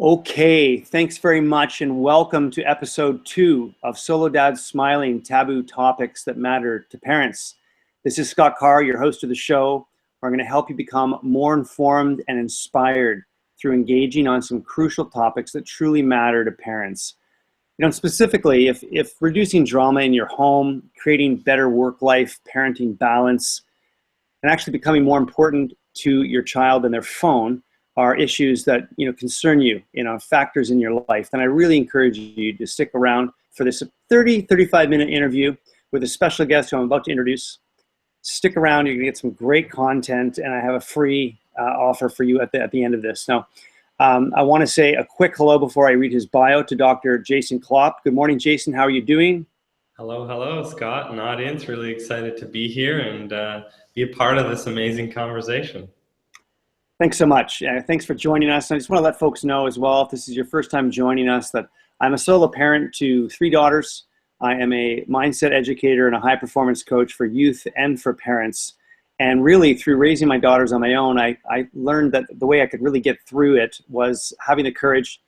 Okay, thanks very much and welcome to episode 2 of Solo Dads Smiling, Taboo Topics That Matter to Parents. This is Scott Carr, your host of the show. We're going to help you become more informed and inspired through engaging on some crucial topics that truly matter to parents. You know, specifically, if reducing drama in your home, creating better work-life, parenting balance, and actually becoming more important to your child than their phone are issues that concern you, factors in your life, then I really encourage you to stick around for this 35-minute interview with a special guest who I'm about to introduce. Stick around, you're gonna get some great content, and I have a free offer for you at the end of this. Now, I wanna say a quick hello before I read his bio to Dr. Jason Klopp. Good morning, Jason, how are you doing? Hello, Scott and audience. Really excited to be here and be a part of this amazing conversation. Thanks so much. Thanks for joining us. I just want to let folks know as well, if this is your first time joining us, that I'm a solo parent to 3 daughters. I am a mindset educator and a high-performance coach for youth and for parents. And really, through raising my daughters on my own, I learned that the way I could really get through it was having the courage.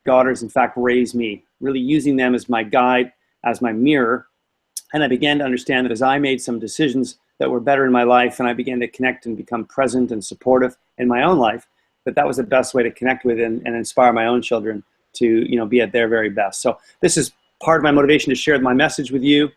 Daughters, in fact, raise me, really using them as my guide, as my mirror. And I began to understand that as I made some decisions that were better in my life, and I began to connect and become present and supportive in my own life, that was the best way to connect with and inspire my own children to be at their very best. So this is part of my motivation to share my message with you,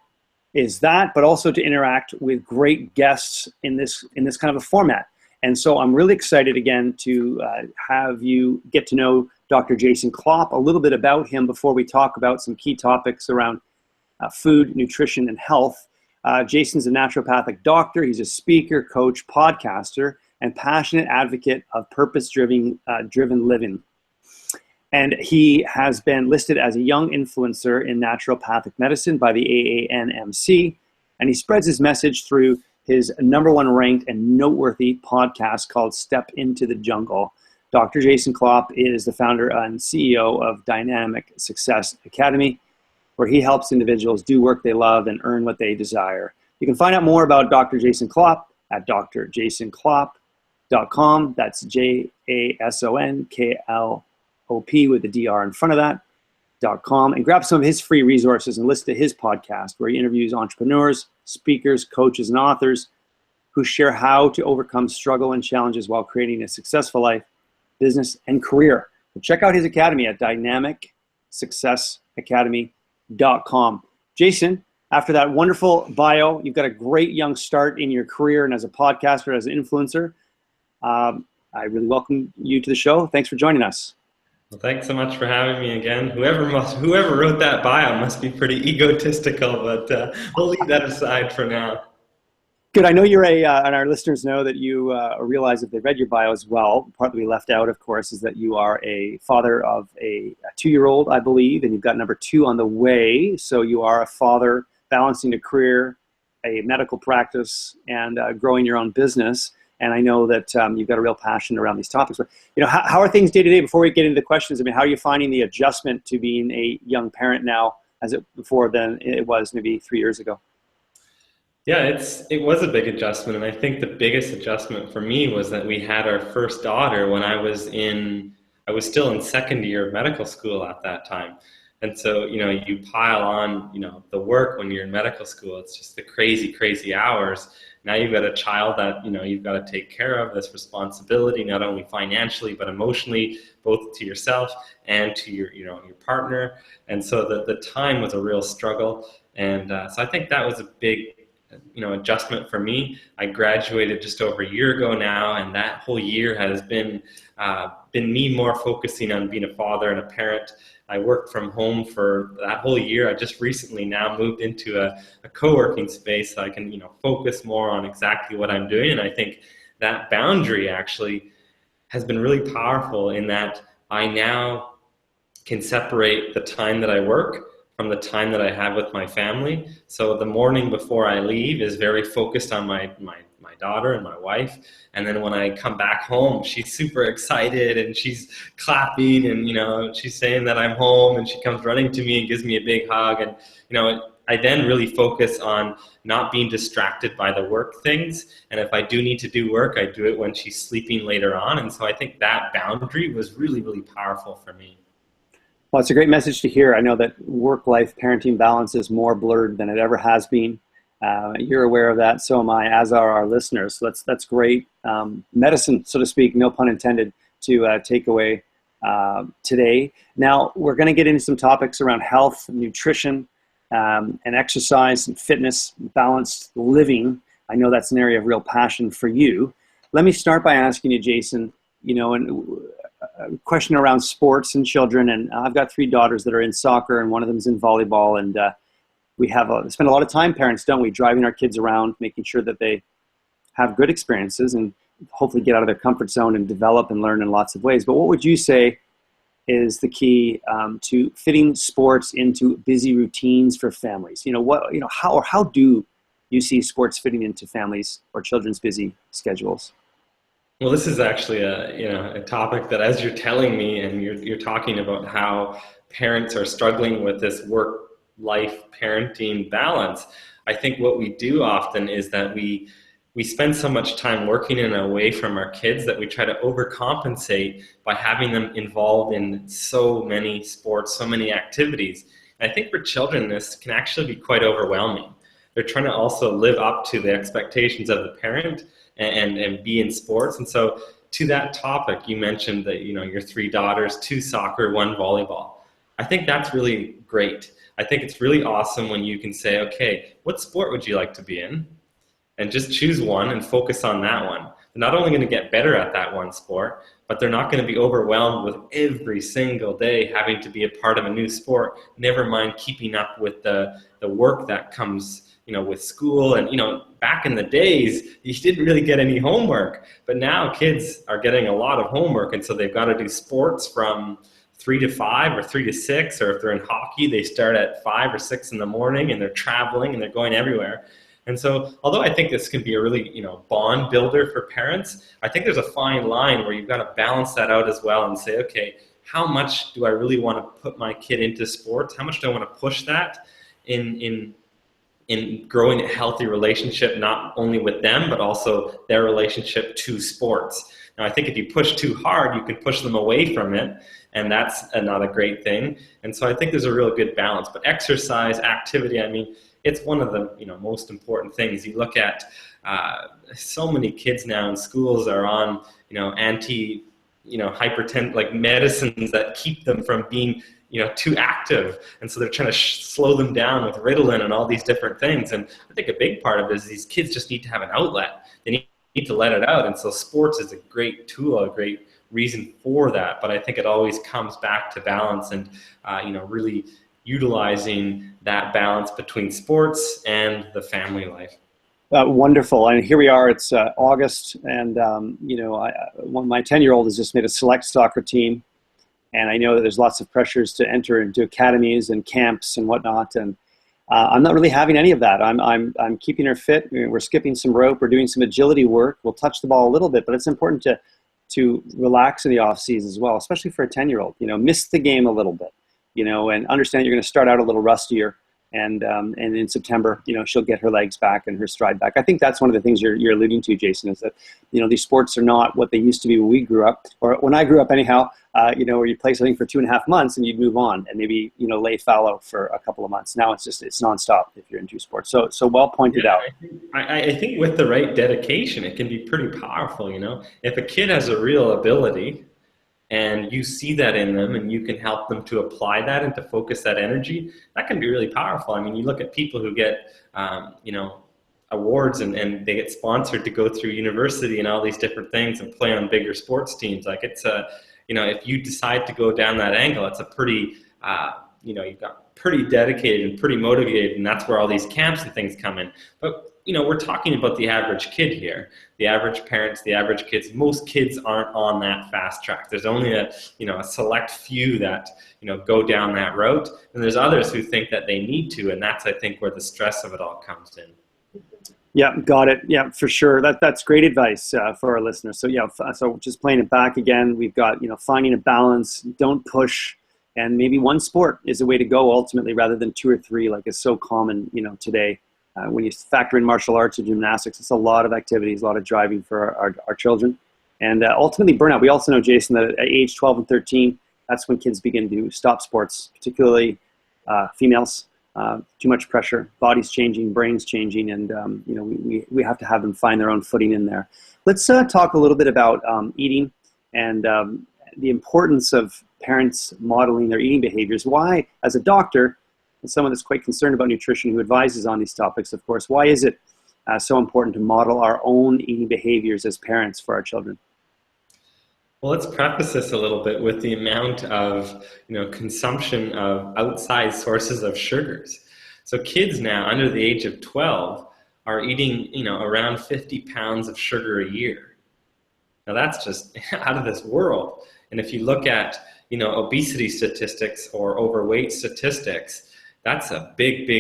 is that, but also to interact with great guests in this kind of a format. And so I'm really excited again to have you get to know Dr. Jason Klopp, a little bit about him before we talk about some key topics around food, nutrition, and health. Jason's a naturopathic doctor. He's a speaker, coach, podcaster, and passionate advocate of purpose-driven living. And he has been listed as a young influencer in naturopathic medicine by the AANMC, and he spreads his message through his #1 ranked and noteworthy podcast called Step Into the Jungle. Dr. Jason Klopp is the founder and CEO of Dynamic Success Academy, where he helps individuals do work they love and earn what they desire. You can find out more about Dr. Jason Klopp at drjasonklopp.com. That's JASONKLOP with the DR in front of that, .com. And grab some of his free resources and listen to his podcast, where he interviews entrepreneurs, speakers, coaches, and authors who share how to overcome struggle and challenges while creating a successful life, business, and career. So check out his academy at dynamicsuccessacademy.com. Jason, after that wonderful bio, you've got a great young start in your career and as a podcaster, as an influencer. I really welcome you to the show. Thanks for joining us. Well, thanks so much for having me again. Whoever wrote that bio must be pretty egotistical, but we'll leave that aside for now. Good. I know you're and our listeners know that you realize if they read your bio as well, part that we left out, of course, is that you are a father of a 2-year-old, I believe, and you've got number 2 on the way. So you are a father balancing a career, a medical practice, and growing your own business. And I know that you've got a real passion around these topics. But how are things day to day? Before we get into the questions, I mean, how are you finding the adjustment to being a young parent now, as it before than it was maybe 3 years ago? Yeah, it was a big adjustment, and I think the biggest adjustment for me was that we had our first daughter when I was still in second year of medical school at that time. And so, you pile on, the work when you're in medical school. It's just the crazy hours. Now you've got a child that, you've got to take care of, this responsibility, not only financially, but emotionally, both to yourself and to your partner. And so the time was a real struggle. And so I think that was a big adjustment for me. I graduated just over a year ago now, and that whole year has been me more focusing on being a father and a parent. I worked from home for that whole year. I just recently now moved into a co-working space so I can focus more on exactly what I'm doing. And I think that boundary actually has been really powerful in that I now can separate the time that I work from the time that I have with my family. So the morning before I leave is very focused on my daughter and my wife. And then when I come back home, she's super excited and she's clapping and, she's saying that I'm home, and she comes running to me and gives me a big hug. And, I then really focus on not being distracted by the work things. And if I do need to do work, I do it when she's sleeping later on. And so I think that boundary was really, really powerful for me. Well, it's a great message to hear. I know that work-life parenting balance is more blurred than it ever has been. You're aware of that, so am I, as are our listeners. So that's great medicine, so to speak, no pun intended, to take away today. Now, we're going to get into some topics around health, nutrition, and exercise and fitness, balanced living. I know that's an area of real passion for you. Let me start by asking you, Jason, a question around sports and children. And I've got 3 daughters that are in soccer, and one of them is in volleyball. And we spend a lot of time, parents, don't we, driving our kids around, making sure that they have good experiences and hopefully get out of their comfort zone and develop and learn in lots of ways. But what would you say is the key to fitting sports into busy routines for families? How do you see sports fitting into families or children's busy schedules? Well, this is actually a topic that, as you're telling me, and you're talking about how parents are struggling with this work-life parenting balance, I think what we do often is that we spend so much time working and away from our kids that we try to overcompensate by having them involved in so many sports, so many activities. And I think for children, this can actually be quite overwhelming. They're trying to also live up to the expectations of the parent and be in sports. And so to that topic, you mentioned that, your 3 daughters, 2 soccer, 1 volleyball. I think that's really great. I think it's really awesome when you can say, okay, what sport would you like to be in? And just choose one and focus on that one. They're not only going to get better at that one sport, but they're not going to be overwhelmed with every single day having to be a part of a new sport, never mind keeping up with the work that comes with school. And, back in the days, you didn't really get any homework. But now kids are getting a lot of homework. And so they've got to do sports from 3 to 5 or 3 to 6. Or if they're in hockey, they start at 5 or 6 in the morning and they're traveling and they're going everywhere. And so although I think this can be a really, bond builder for parents, I think there's a fine line where you've got to balance that out as well and say, okay, how much do I really want to put my kid into sports? How much do I want to push that in growing a healthy relationship, not only with them, but also their relationship to sports? Now, I think if you push too hard, you can push them away from it, and that's not a great thing. And so I think there's a real good balance. But exercise, activity, it's one of the most important things. You look at so many kids now in schools are on hypertension, like medicines that keep them from being too active, and so they're trying to slow them down with Ritalin and all these different things. And I think a big part of it is these kids just need to have an outlet. They need to let it out, and so sports is a great tool, a great reason for that. But I think it always comes back to balance and really utilizing that balance between sports and the family life. Wonderful. And here we are, it's August, and my 10-year-old has just made a select soccer team, and I know that there's lots of pressures to enter into academies and camps and whatnot, and I'm not really having any of that. I'm keeping her fit. We're skipping some rope, we're doing some agility work, we'll touch the ball a little bit, but it's important to relax in the off season as well, especially for a 10-year-old. Miss the game a little bit, and understand you're going to start out a little rustier. And in September, she'll get her legs back and her stride back. I think that's one of the things you're alluding to, Jason, is that, these sports are not what they used to be when we grew up, or when I grew up anyhow, where you play something for 2.5 months and you'd move on and maybe, lay fallow for a couple of months. Now it's nonstop if you're into sports. So well pointed out. I think with the right dedication, it can be pretty powerful, If a kid has a real ability, and you see that in them and you can help them to apply that and to focus that energy, that can be really powerful. You look at people who get, awards and they get sponsored to go through university and all these different things and play on bigger sports teams. Like it's if you decide to go down that angle, it's a pretty, you've got pretty dedicated and pretty motivated, and that's where all these camps and things come in. But we're talking about the average kid here, the average parents, the average kids. Most kids aren't on that fast track. There's only a select few that, go down that route. And there's others who think that they need to. And that's, I think, where the stress of it all comes in. Yeah, got it. Yeah, for sure. That's great advice for our listeners. So so just playing it back again, we've got, finding a balance. Don't push And maybe one sport is a way to go ultimately, rather than two or three, like is so common, today. When you factor in martial arts or gymnastics, it's a lot of activities, a lot of driving for our children. And ultimately burnout. We also know, Jason, that at age 12 and 13, that's when kids begin to stop sports, particularly females. Too much pressure, bodies changing, brains changing, and we have to have them find their own footing in there. Let's talk a little bit about eating and the importance of parents modeling their eating behaviors. Why, as a doctor, and someone that's quite concerned about nutrition, who advises on these topics, of course, why is it so important to model our own eating behaviors as parents for our children? Well, let's preface this a little bit with the amount of consumption of outside sources of sugars. So kids now under the age of 12 are eating around 50 pounds of sugar a year. Now that's just out of this world. And if you look at obesity statistics or overweight statistics, that's a big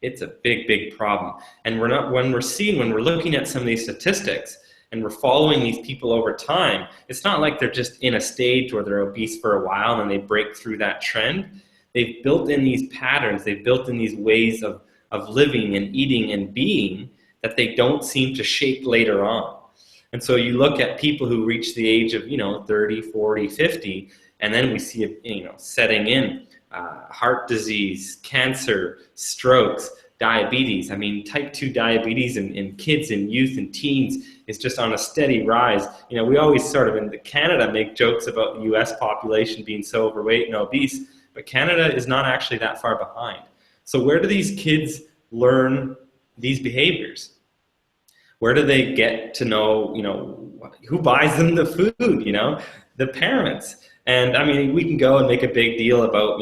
it's a big problem. And when we're looking at some of these statistics and we're following these people over time, it's not like they're just in a stage where they're obese for a while and then they break through that trend. They've built in these patterns, they've built in these ways of living and eating and being that they don't seem to shake later on. And so you look at people who reach the age of 30, 40, 50, and then we see setting in heart disease, cancer, strokes, diabetes. I mean, type 2 diabetes in kids and youth and teens is just on a steady rise. We always sort of in Canada make jokes about the US population being so overweight and obese, but Canada is not actually that far behind. So where do these kids learn these behaviors? Where do they get to know, who buys them the food, the parents? And I mean, we can go and make a big deal about,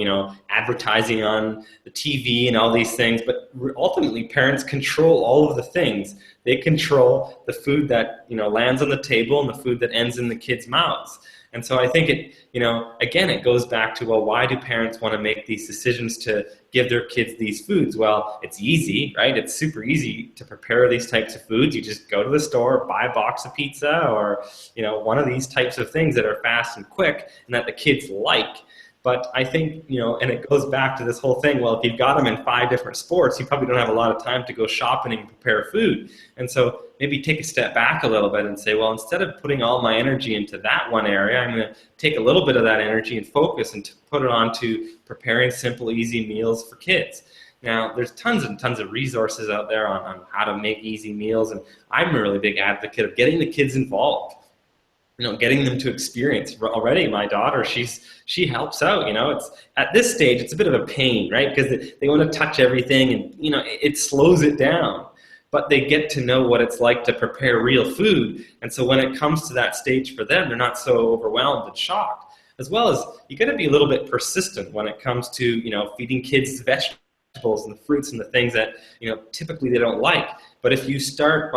advertising on the TV and all these things, but ultimately parents control all of the things. They control the food that, lands on the table and the food that ends in the kids' mouths. And so I think it, again, it goes back to, well, why do parents want to make these decisions to give their kids these foods? Well, it's easy, right? It's super easy to prepare these types of foods. You just go to the store, buy a box of pizza or, one of these types of things that are fast and quick and that the kids like. But I think, and it goes back to this whole thing, well, if you've got them in 5 different sports, you probably don't have a lot of time to go shopping and prepare food. And so maybe take a step back a little bit and say, well, instead of putting all my energy into that one area, I'm going to take a little bit of that energy and focus and put it onto preparing simple, easy meals for kids. Now, there's tons and tons of resources out there on how to make easy meals, and I'm a really big advocate of getting the kids involved. Getting them to experience. Already, my daughter, she helps out. It's at this stage, it's a bit of a pain, right? Because they want to touch everything, and it slows it down. But they get to know what it's like to prepare real food, and so when it comes to that stage for them, they're not so overwhelmed and shocked. As well as you got to be a little bit persistent when it comes to feeding kids vegetables and the fruits and the things that typically they don't like. But if you start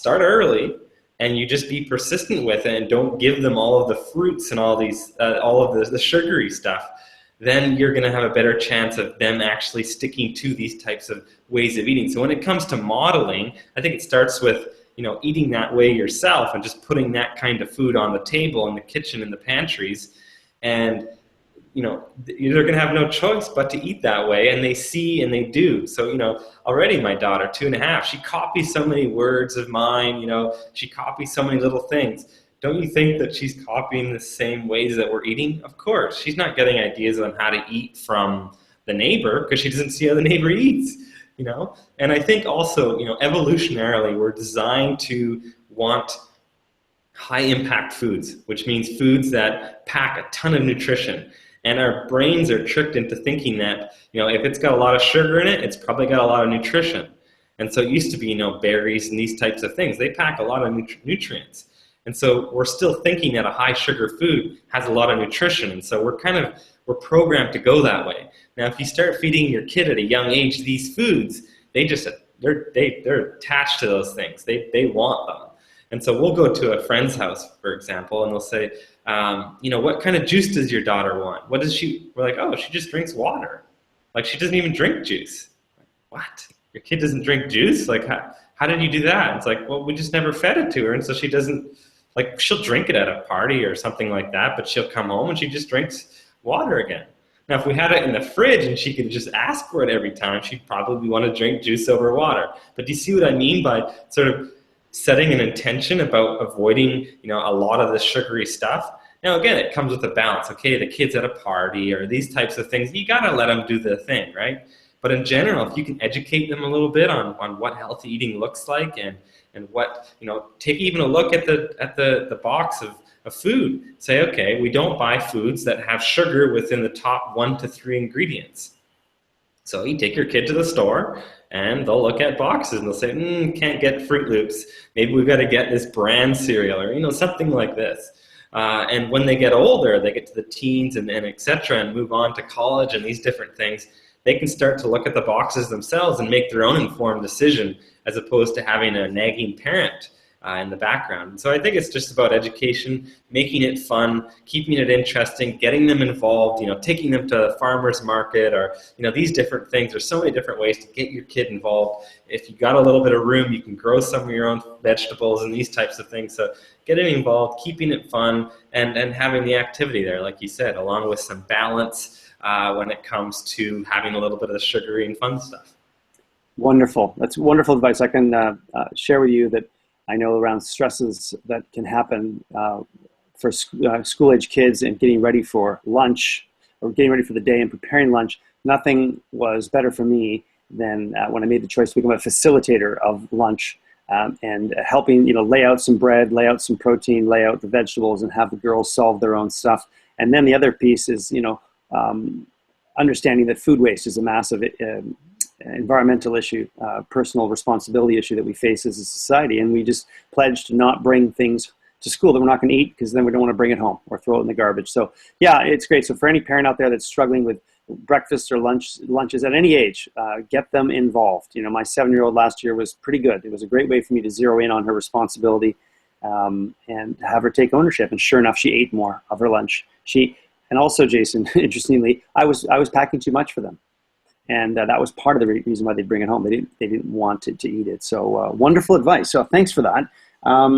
early, and you just be persistent with it and don't give them all of the fruits and all of the sugary stuff, then you're going to have a better chance of them actually sticking to these types of ways of eating. So when it comes to modeling, I think it starts with eating that way yourself and just putting that kind of food on the table in the kitchen, in the pantries, and they're going to have no choice but to eat that way, and they see and they do. So, already my daughter, 2.5, she copies so many words of mine, she copies so many little things. Don't you think that she's copying the same ways that we're eating? Of course. She's not getting ideas on how to eat from the neighbor because she doesn't see how the neighbor eats, And I think also, evolutionarily, we're designed to want high impact foods, which means foods that pack a ton of nutrition. And our brains are tricked into thinking that, if it's got a lot of sugar in it, it's probably got a lot of nutrition. And so it used to be, berries and these types of things. They pack a lot of nutrients. And so we're still thinking that a high sugar food has a lot of nutrition. And so we're programmed to go that way. Now, if you start feeding your kid at a young age these foods, they're attached to those things. They want them. And so we'll go to a friend's house, for example, and they'll say, what kind of juice does your daughter want? We're like, oh, she just drinks water. Like, she doesn't even drink juice. What? Your kid doesn't drink juice? Like, how did you do that? It's like, well, we just never fed it to her, and so she doesn't Like she'll drink it at a party or something like that, but she'll come home and she just drinks water again. Now, if we had it in the fridge and she could just ask for it every time, she'd probably want to drink juice over water. But do you see what I mean by sort of setting an intention about avoiding, a lot of the sugary stuff? Now, again, it comes with a balance. Okay, the kid's at a party or these types of things, you got to let them do the thing, right? But in general, if you can educate them a little bit on what healthy eating looks like and what, take even a look at the box of food. Say, okay, we don't buy foods that have sugar within the top 1 to 3 ingredients. So you take your kid to the store and they'll look at boxes and they'll say, can't get Fruit Loops. Maybe we've got to get this brand cereal or, something like this. And when they get older, they get to the teens and et cetera, and move on to college and these different things, they can start to look at the boxes themselves and make their own informed decision as opposed to having a nagging parent in the background. And so I think it's just about education, making it fun, keeping it interesting, getting them involved, taking them to the farmer's market or, these different things. There's so many different ways to get your kid involved. If you got a little bit of room, you can grow some of your own vegetables and these types of things. So getting involved, keeping it fun, and having the activity there, like you said, along with some balance when it comes to having a little bit of the sugary and fun stuff. Wonderful. That's wonderful advice. I can share with you that I know around stresses that can happen for school-age kids and getting ready for lunch or getting ready for the day and preparing lunch. Nothing was better for me than when I made the choice to become a facilitator of lunch and helping, lay out some bread, lay out some protein, lay out the vegetables, and have the girls solve their own stuff. And then the other piece is, understanding that food waste is a massive environmental issue, personal responsibility issue that we face as a society, and we just pledged to not bring things to school that we're not going to eat because then we don't want to bring it home or throw it in the garbage. So yeah, it's great. So for any parent out there that's struggling with breakfast or lunches at any age, get them involved. My 7-year-old last year was pretty good. It was a great way for me to zero in on her responsibility and have her take ownership. And sure enough, she ate more of her lunch. And also, Jason, interestingly, I was packing too much for them. And that was part of the reason why they bring it home. They didn't want to eat it. So wonderful advice. So thanks for that.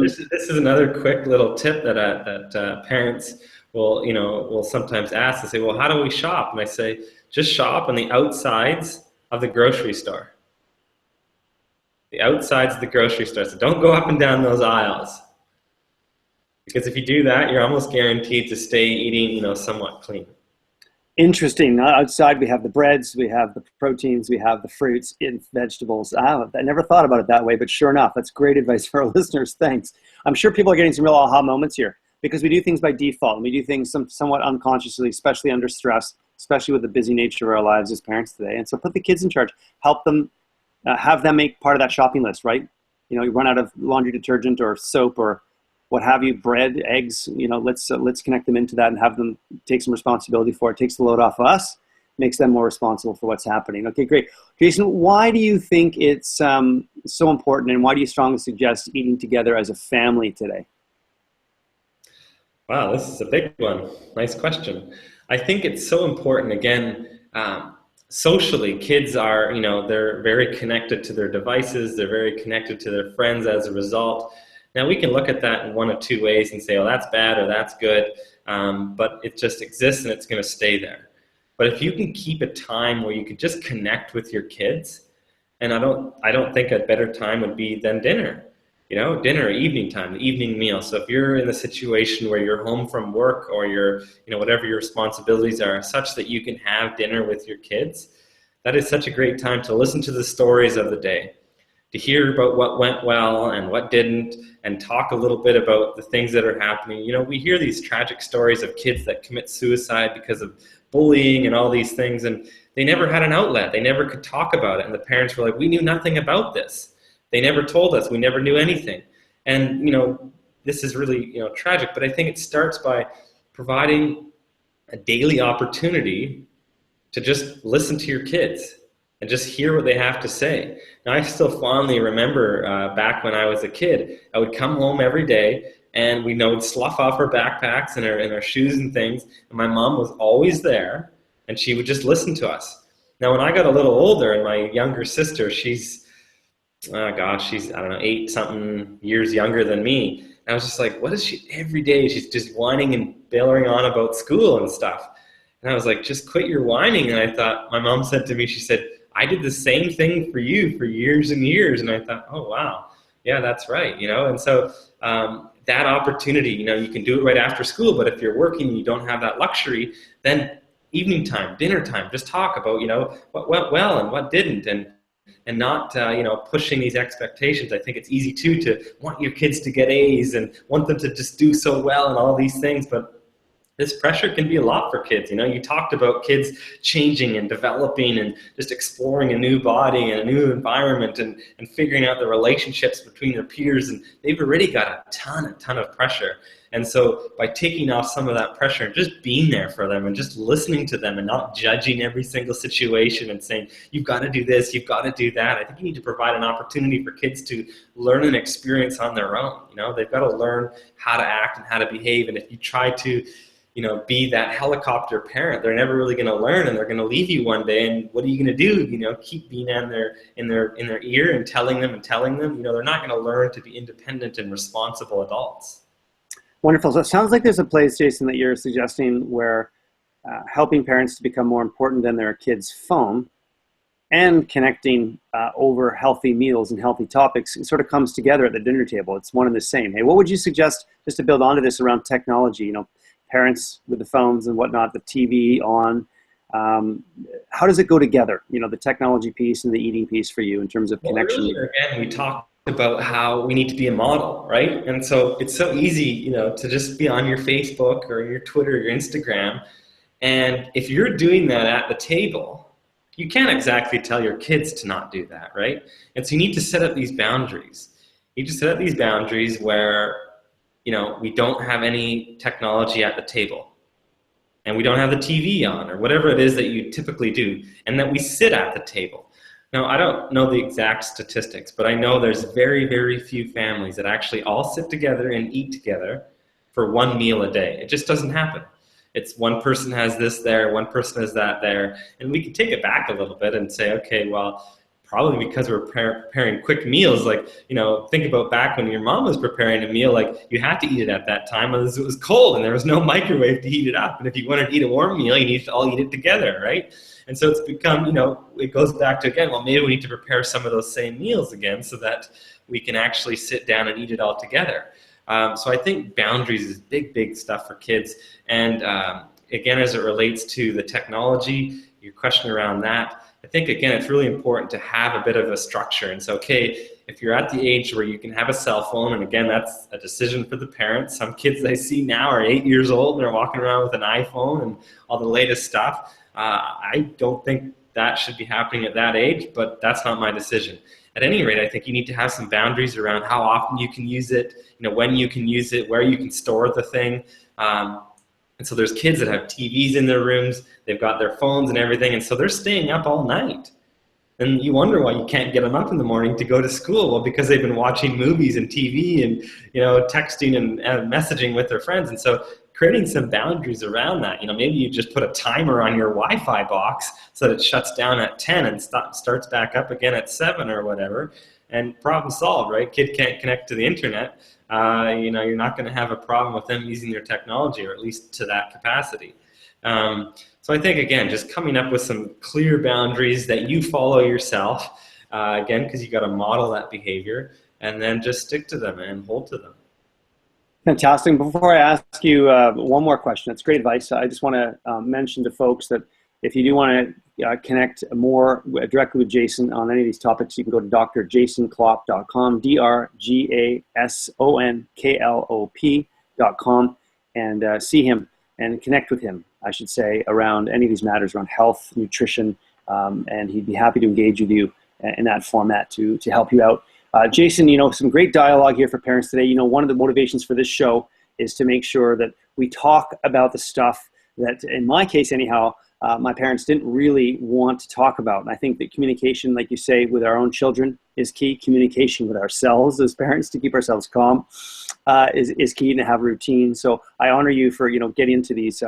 This is another quick little tip that parents will sometimes ask. They say, well, how do we shop? And I say, just shop on the outsides of the grocery store. The outsides of the grocery store. So don't go up and down those aisles. Because if you do that, you're almost guaranteed to stay eating, somewhat clean. Interesting. Outside we have the breads, we have the proteins, we have the fruits and vegetables. I never thought about it that way, but sure enough, that's great advice for our listeners. Thanks. I'm sure people are getting some real aha moments here because we do things by default and we do things somewhat unconsciously, especially under stress, especially with the busy nature of our lives as parents today. And so put the kids in charge, help them, have them make part of that shopping list, right? You run out of laundry detergent or soap or what have you, bread, eggs, let's connect them into that and have them take some responsibility for it. Takes the load off of us, makes them more responsible for what's happening. Okay, great. Jason, why do you think it's so important and why do you strongly suggest eating together as a family today? Wow, this is a big one. Nice question. I think it's so important, again, socially, kids are, they're very connected to their devices. They're very connected to their friends as a result. Now, we can look at that in one of two ways and say, oh, that's bad or that's good, but it just exists and it's going to stay there. But if you can keep a time where you can just connect with your kids, and I don't think a better time would be than dinner. Dinner, evening time, the evening meal. So if you're in the situation where you're home from work or you're, whatever your responsibilities are, such that you can have dinner with your kids, that is such a great time to listen to the stories of the day, to hear about what went well and what didn't, and talk a little bit about the things that are happening. We hear these tragic stories of kids that commit suicide because of bullying and all these things, and they never had an outlet. They never could talk about it, and the parents were like, we knew nothing about this. They never told us. We never knew anything. And, this is really, tragic, but I think it starts by providing a daily opportunity to just listen to your kids and just hear what they have to say. Now, I still fondly remember back when I was a kid, I would come home every day and we would slough off our backpacks and our shoes and things, and my mom was always there, and she would just listen to us. Now, when I got a little older, and my younger sister, she's 8-something years younger than me, And I was just like, what is she, every day she's just whining and bellowing on about school and stuff. And I was like, just quit your whining. And I thought, my mom said to me, she said, I did the same thing for you for years and years. And I thought, oh, wow. Yeah, that's right. And so that opportunity, you can do it right after school, but if you're working and you don't have that luxury, then evening time, dinner time, just talk about, what went well and what didn't, and not, pushing these expectations. I think it's easy to want your kids to get A's and want them to just do so well and all these things, but this pressure can be a lot for kids. You talked about kids changing and developing and just exploring a new body and a new environment and figuring out the relationships between their peers, and they've already got a ton of pressure. And so by taking off some of that pressure and just being there for them and just listening to them and not judging every single situation and saying, you've got to do this, you've got to do that, I think you need to provide an opportunity for kids to learn and experience on their own. They've got to learn how to act and how to behave. And if you try to be that helicopter parent, they're never really going to learn, and they're going to leave you one day. And what are you going to do? Keep being in their ear and telling them. They're not going to learn to be independent and responsible adults. Wonderful. So it sounds like there's a place, Jason, that you're suggesting where helping parents to become more important than their kids' phone and connecting over healthy meals and healthy topics, it sort of comes together at the dinner table. It's one and the same. Hey, what would you suggest, just to build onto this, around technology? Parents with the phones and whatnot, the TV on, how does it go together? The technology piece and the eating piece for you in terms of connection. Earlier, again, we talked about how we need to be a model, right? And so it's so easy, to just be on your Facebook or your Twitter or your Instagram. And if you're doing that at the table, you can't exactly tell your kids to not do that, right? And so you need to set up these boundaries. You need to set up these boundaries where we don't have any technology at the table, and we don't have the TV on, or whatever it is that you typically do, and that we sit at the table. Now, I don't know the exact statistics, but I know there's very, very few families that actually all sit together and eat together for one meal a day. It just doesn't happen. It's one person has this there, one person has that there, and we can take it back a little bit and say, okay, well, probably because we're preparing quick meals, think about back when your mom was preparing a meal, you had to eat it at that time as it was cold and there was no microwave to heat it up. And if you wanted to eat a warm meal, you need to all eat it together, right? And so it's become, it goes back to, again, well, maybe we need to prepare some of those same meals again so that we can actually sit down and eat it all together. So I think boundaries is big stuff for kids. And again, as it relates to the technology, your question around that, I think, again, it's really important to have a bit of a structure. And so, okay, if you're at the age where you can have a cell phone, and again, that's a decision for the parents. Some kids I see now are 8 years old and they're walking around with an iPhone and all the latest stuff. I don't think that should be happening at that age, but that's not my decision. At any rate, I think you need to have some boundaries around how often you can use it, when you can use it, where you can store the thing. And so there's kids that have TVs in their rooms, they've got their phones and everything, and so they're staying up all night. And you wonder why you can't get them up in the morning to go to school. Well, because they've been watching movies and TV and, texting and messaging with their friends. And so creating some boundaries around that, maybe you just put a timer on your Wi-Fi box so that it shuts down at 10 and starts back up again at 7 or whatever. And problem solved, right? Kid can't connect to the internet. You're not going to have a problem with them using their technology, or at least to that capacity. So I think, again, just coming up with some clear boundaries that you follow yourself, again, because you got to model that behavior, and then just stick to them and hold to them. Fantastic. Before I ask you one more question, that's great advice. I just want to mention to folks that if you do want to connect more directly with Jason on any of these topics, you can go to drjasonklop.com, drjasonklop.com, and see him and connect with him, I should say, around any of these matters around health, nutrition, and he'd be happy to engage with you in that format to help you out. Jason, some great dialogue here for parents today. One of the motivations for this show is to make sure that we talk about the stuff that, in my case anyhow, my parents didn't really want to talk about. And I think that communication, like you say, with our own children is key. Communication with ourselves as parents to keep ourselves calm is key, to have routine. So I honor you for, getting into these,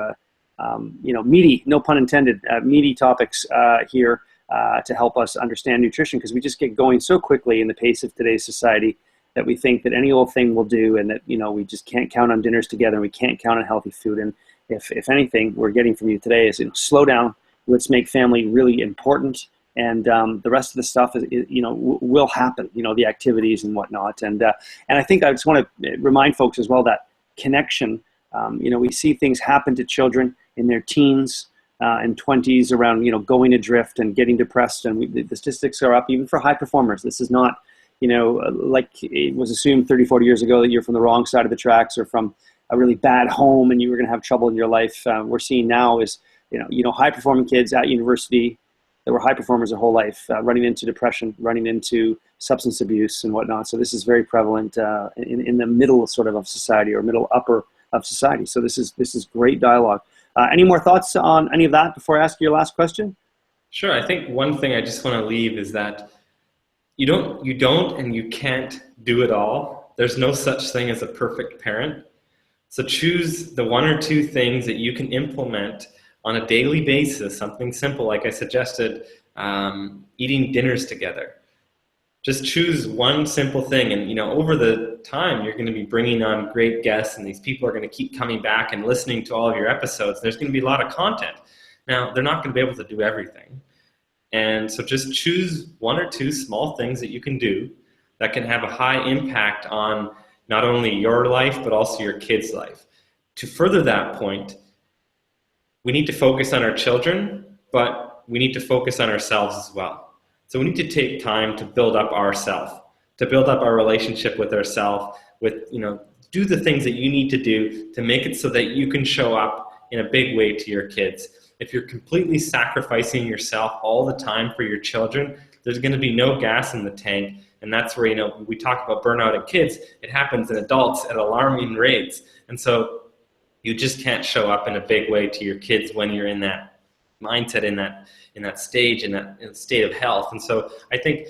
meaty, no pun intended, meaty topics here to help us understand nutrition, because we just get going so quickly in the pace of today's society. that we think that any old thing will do, and that, we just can't count on dinners together, and we can't count on healthy food. And if anything we're getting from you today is, slow down, let's make family really important, and the rest of the stuff will happen, the activities and whatnot. And I think I just want to remind folks as well that connection, we see things happen to children in their teens and 20s around, going adrift and getting depressed. And the statistics are up even for high performers. This is not, like it was assumed 30, 40 years ago that you're from the wrong side of the tracks or from a really bad home and you were going to have trouble in your life. We're seeing now is, high performing kids at university that were high performers their whole life, running into depression, running into substance abuse and whatnot. So this is very prevalent in the middle sort of society, or middle upper of society. So this is great dialogue. Any more thoughts on any of that before I ask you your last question? Sure. I think one thing I just want to leave is that you don't and you can't do it all. There's no such thing as a perfect parent. So choose the one or two things that you can implement on a daily basis, something simple, like I suggested, eating dinners together. Just choose one simple thing, and over the time, you're going to be bringing on great guests, and these people are going to keep coming back and listening to all of your episodes. There's going to be a lot of content. Now, they're not going to be able to do everything. And so just choose one or two small things that you can do that can have a high impact on not only your life, but also your kids' life. To further that point, we need to focus on our children, but we need to focus on ourselves as well. So we need to take time to build up ourselves, to build up our relationship with ourselves, do the things that you need to do to make it so that you can show up in a big way to your kids. If you're completely sacrificing yourself all the time for your children, there's going to be no gas in the tank. And that's where, we talk about burnout in kids. It happens in adults at alarming rates. And so you just can't show up in a big way to your kids when you're in that mindset, in that stage, in that state of health. And so I think,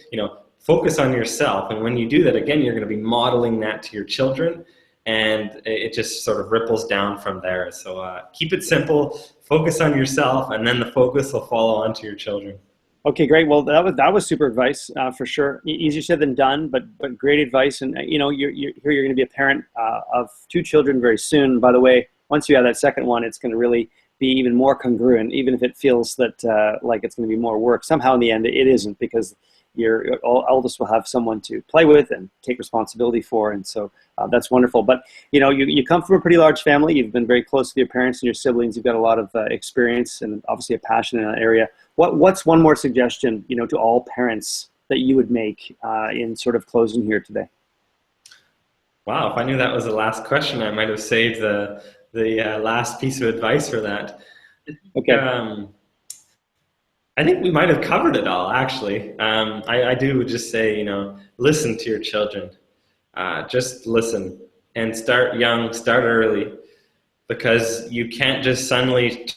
focus on yourself. And when you do that, again, you're going to be modeling that to your children. And it just sort of ripples down from there. So keep it simple, focus on yourself, and then the focus will follow on to your children. Okay, great. Well, that was super advice for sure. Easier said than done, but great advice. And you're going to be a parent of two children very soon. By the way, once you have that second one, it's going to really be even more congruent, even if it feels that like it's going to be more work. Somehow in the end, it isn't, because your eldest will have someone to play with and take responsibility for, and so that's wonderful. But you come from a pretty large family. You've been very close to your parents and your siblings. You've got a lot of experience and obviously a passion in that area. What's one more suggestion to all parents that you would make in sort of closing here today? Wow, if I knew that was the last question, I might have saved the last piece of advice for that. Okay. I think we might have covered it all, actually. I do just say, listen to your children. Just listen, and start young, start early, because you can't just suddenly,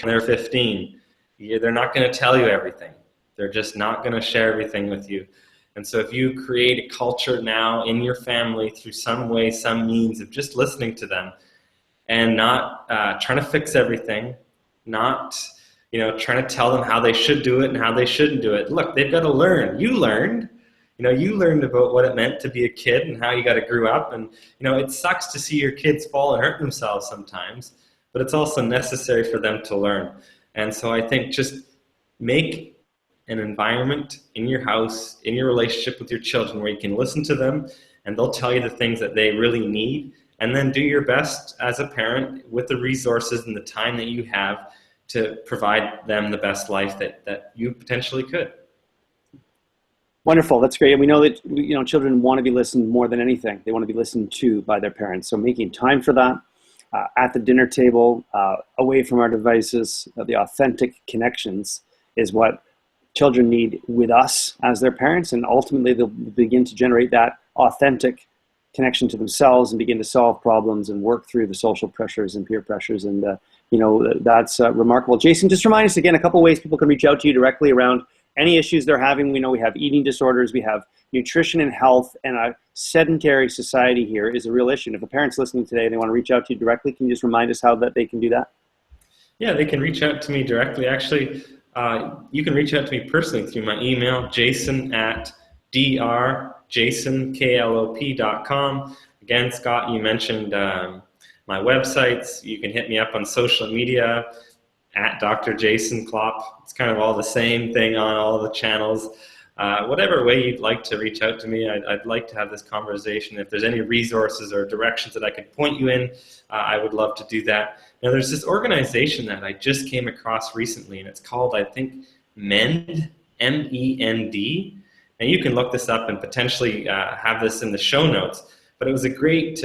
when they're 15, they're not going to tell you everything. They're just not going to share everything with you. And so if you create a culture now in your family through some way, some means of just listening to them and not trying to fix everything, not trying to tell them how they should do it and how they shouldn't do it. Look, they've got to learn. You learned about what it meant to be a kid and how you got to grow up. And, it sucks to see your kids fall and hurt themselves sometimes, but it's also necessary for them to learn. And so I think just make an environment in your house, in your relationship with your children, where you can listen to them and they'll tell you the things that they really need. And then do your best as a parent with the resources and the time that you have to provide them the best life that you potentially could. Wonderful. That's great. And we know that children want to be listened more than anything. They want to be listened to by their parents. So making time for that at the dinner table, away from our devices, the authentic connections is what children need with us as their parents. And ultimately, they'll begin to generate that authentic connection to themselves and begin to solve problems and work through the social pressures and peer pressures. And, that's remarkable. Jason, just remind us again a couple ways people can reach out to you directly around any issues they're having. We know we have eating disorders, we have nutrition and health, and a sedentary society here is a real issue. And if a parent's listening today and they want to reach out to you directly, can you just remind us how that they can do that? Yeah, they can reach out to me directly. Actually, you can reach out to me personally through my email, jason@dr jasonklop.com. Again, Scott, you mentioned my websites. You can hit me up on social media at Dr. Jason Klopp. It's kind of all the same thing on all the channels. Whatever way you'd like to reach out to me, I'd like to have this conversation. If there's any resources or directions that I could point you in, I would love to do that. Now, there's this organization that I just came across recently, and it's called, I think, MEND, M-E-N-D. And you can look this up and potentially have this in the show notes. But it was a great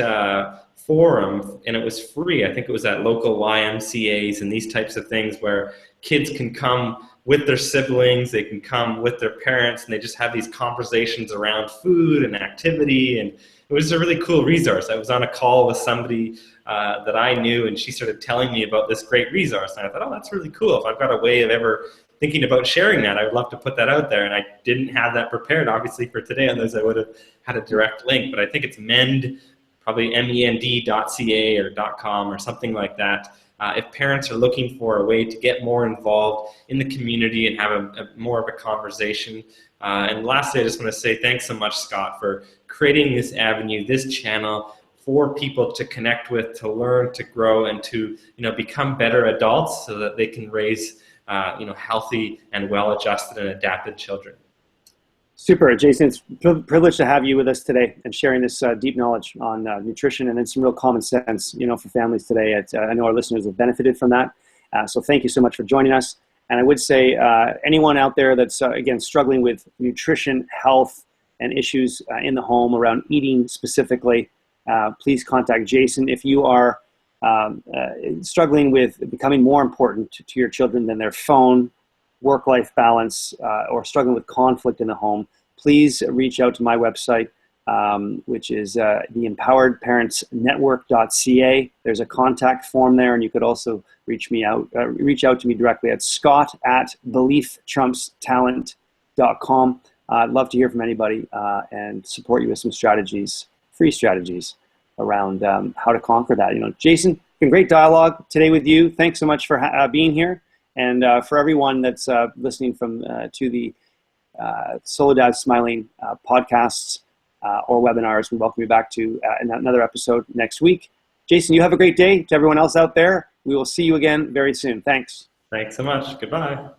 forum, and it was free. I think it was at local YMCAs and these types of things where kids can come with their siblings, they can come with their parents, and they just have these conversations around food and activity. And it was a really cool resource. I was on a call with somebody that I knew, and she started telling me about this great resource. And I thought, oh, that's really cool. If I've got a way of ever thinking about sharing that, I would love to put that out there. And I didn't have that prepared, obviously, for today, otherwise I would have had a direct link. But I think it's MEND, probably MEND.ca or .com or something like that. If parents are looking for a way to get more involved in the community and have a more of a conversation. And lastly, I just want to say thanks so much, Scott, for creating this avenue, this channel for people to connect with, to learn, to grow, and to become better adults so that they can raise healthy and well-adjusted and adapted children. Super, Jason. It's a privilege to have you with us today and sharing this deep knowledge on nutrition and then some real common sense, for families today. I know our listeners have benefited from that. So thank you so much for joining us. And I would say anyone out there that's, again, struggling with nutrition, health, and issues in the home around eating specifically, please contact Jason. If you are struggling with becoming more important to your children than their phone, work-life balance, or struggling with conflict in the home, please reach out to my website, which is the empoweredparentsnetwork.ca. There's a contact form there, and you could also reach out to me directly at scott@belieftrumpstalent.com. I'd love to hear from anybody and support you with some strategies, free strategies around how to conquer that. Jason, it's been great dialogue today with you. Thanks so much for being here. And for everyone that's listening to the Solo Dad Smiling podcasts or webinars, we welcome you back to another episode next week. Jason, you have a great day. To everyone else out there, we will see you again very soon. Thanks. Thanks so much. Goodbye.